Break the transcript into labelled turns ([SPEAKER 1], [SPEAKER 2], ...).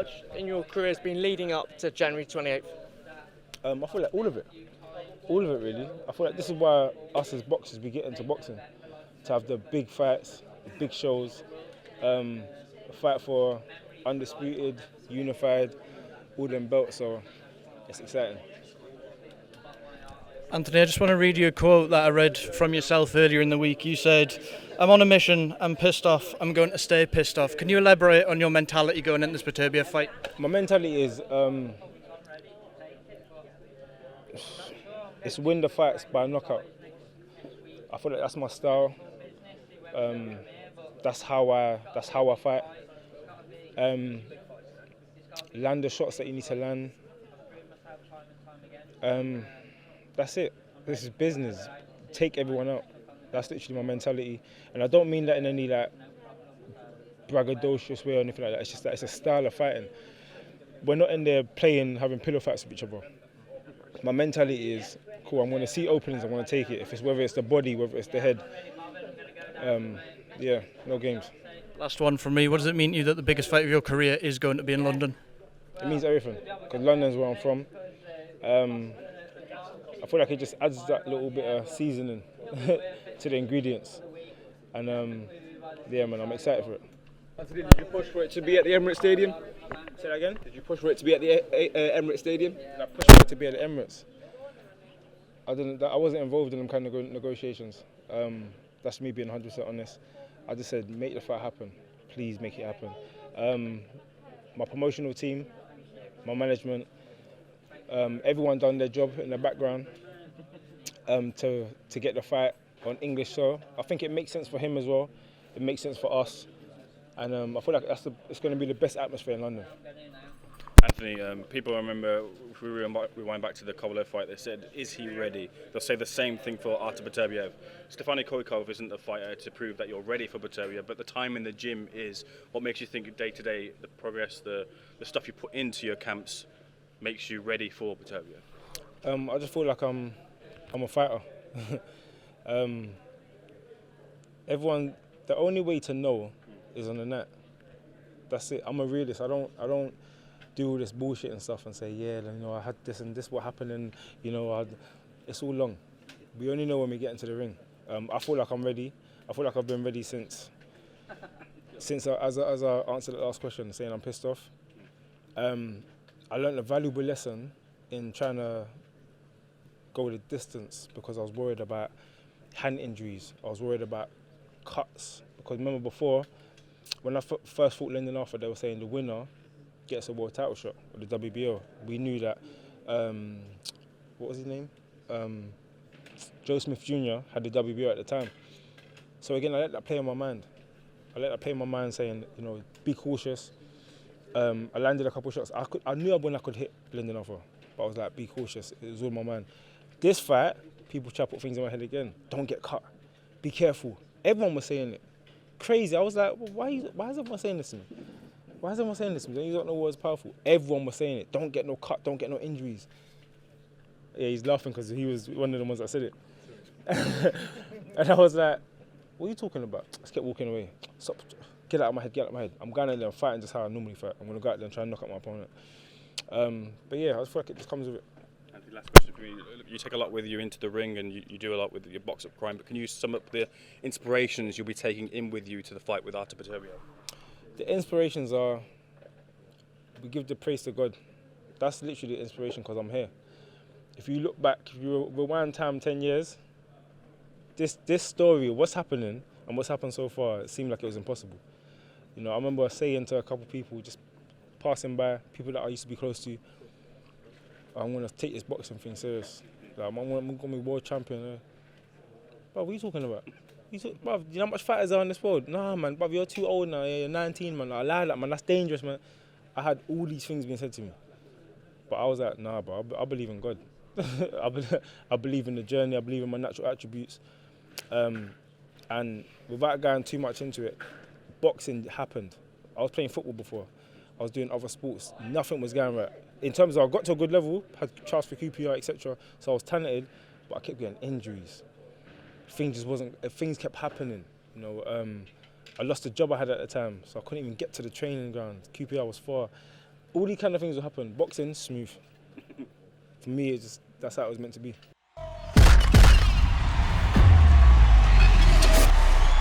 [SPEAKER 1] much in your career has been leading up to January 28th?
[SPEAKER 2] I feel like all of it really. I feel like this is why us as boxers, we get into boxing, to have the big fights, the big shows, fight for undisputed, unified, all them belts, so it's exciting.
[SPEAKER 3] Anthony, I just want to read you a quote that I read from yourself earlier in the week. You said, "I'm on a mission, I'm pissed off, I'm going to stay pissed off." Can you elaborate on your mentality going into this Beterbiev fight?
[SPEAKER 2] My mentality is it's win the fights by knockout. I feel like that's my style. That's how I fight. Land the shots that you need to land. That's it. This is business. Take everyone out. That's literally my mentality, and I don't mean that in any like braggadocious way or anything like that. It's just that it's a style of fighting. We're not in there playing, having pillow fights with each other. My mentality is, cool, I'm going to see openings, I'm going to take it. Whether it's the body, whether it's the head, no games.
[SPEAKER 3] Last one from me. What does it mean to you that the biggest fight of your career is going to be in London?
[SPEAKER 2] It means everything, because London's where I'm from. I feel like it just adds that little bit of seasoning to the ingredients. And I'm excited for it.
[SPEAKER 4] Anthony, did you push for it to be at the Emirates Stadium?
[SPEAKER 2] Say that again?
[SPEAKER 4] Did you push for it to be at the Emirates Stadium?
[SPEAKER 2] I pushed for it to be at the Emirates. I wasn't involved in them kind of negotiations. That's me being 100% honest. I just said, make the fight happen. Please make it happen. My promotional team, my management, everyone done their job in the background to get the fight on English soil. I think it makes sense for him as well. It makes sense for us. And I feel like it's going to be the best atmosphere in London.
[SPEAKER 5] Anthony, people remember, if we rewind back to the Kovalev fight, they said, is he ready? They'll say the same thing for Artur Beterbiev. Stefano Koikov isn't the fighter to prove that you're ready for Beterbiev, but the time in the gym is. What makes you think day to day, the progress, the stuff you put into your camps makes you ready for Beterbiev?
[SPEAKER 2] I just feel like I'm a fighter. Everyone, the only way to know is on the net. That's it. I'm a realist. I don't do all this bullshit and stuff and say, yeah, I had this and this what happened, and it's all long. We only know when we get into the ring. I feel like I'm ready. I feel like I've been ready since as I answered the last question, saying I'm pissed off. I learned a valuable lesson in trying to go the distance because I was worried about hand injuries. I was worried about cuts, because remember before, when I first fought Lyndon Arthur, they were saying the winner gets a world title shot at the WBO. We knew that, what was his name? Joe Smith Jr. had the WBO at the time. So again, I let that play in my mind. Saying, be cautious. I landed a couple of shots. I knew when I could hit Lyndon Arthur, but I was like, be cautious. It was all in my mind. This fight, people try to put things in my head again. Don't get cut. Be careful. Everyone was saying it. Crazy. I was like, well, why is everyone saying this to me? Why is everyone saying this to me? You don't know what's powerful. Everyone was saying it. Don't get no cut. Don't get no injuries. Yeah, he's laughing because he was one of the ones that said it. And I was like, what are you talking about? I just kept walking away. Stop. Get out of my head. I'm going out there and fighting just how I normally fight. I'm going to go out there and try and knock out my opponent. But yeah, I just feel like it just comes with it.
[SPEAKER 5] Anthony, last question for me. You take a lot with you into the ring and you do a lot with your box-up crime, but can you sum up the inspirations you'll be taking in with you to the fight with Artur Beterbiev?
[SPEAKER 2] The inspirations are, we give the praise to God. That's literally the inspiration, because I'm here. If you look back, if you rewind time 10 years, this story, what's happening and what's happened so far, it seemed like it was impossible. I remember saying to a couple of people, just passing by, people that I used to be close to, I'm going to take this boxing thing serious. Like, I'm going to be world champion. Bro, what are you talking about? Bruv, you know how much fighters are in this world? Nah, man, bruv, you're too old now. You're 19, man. I lie that, man. That's dangerous, man. I had all these things being said to me. But I was like, nah, bro, I believe in God. I believe in the journey. I believe in my natural attributes. And without going too much into it, boxing happened. I was playing football before. I was doing other sports. Nothing was going right. In terms of I got to a good level, had chance for QPR, etc. So I was talented, but I kept getting injuries. Things kept happening. I lost the job I had at the time, so I couldn't even get to the training ground. QPR was far. all these kind of things will happen. Boxing, smooth. For me, that's how it was meant to be.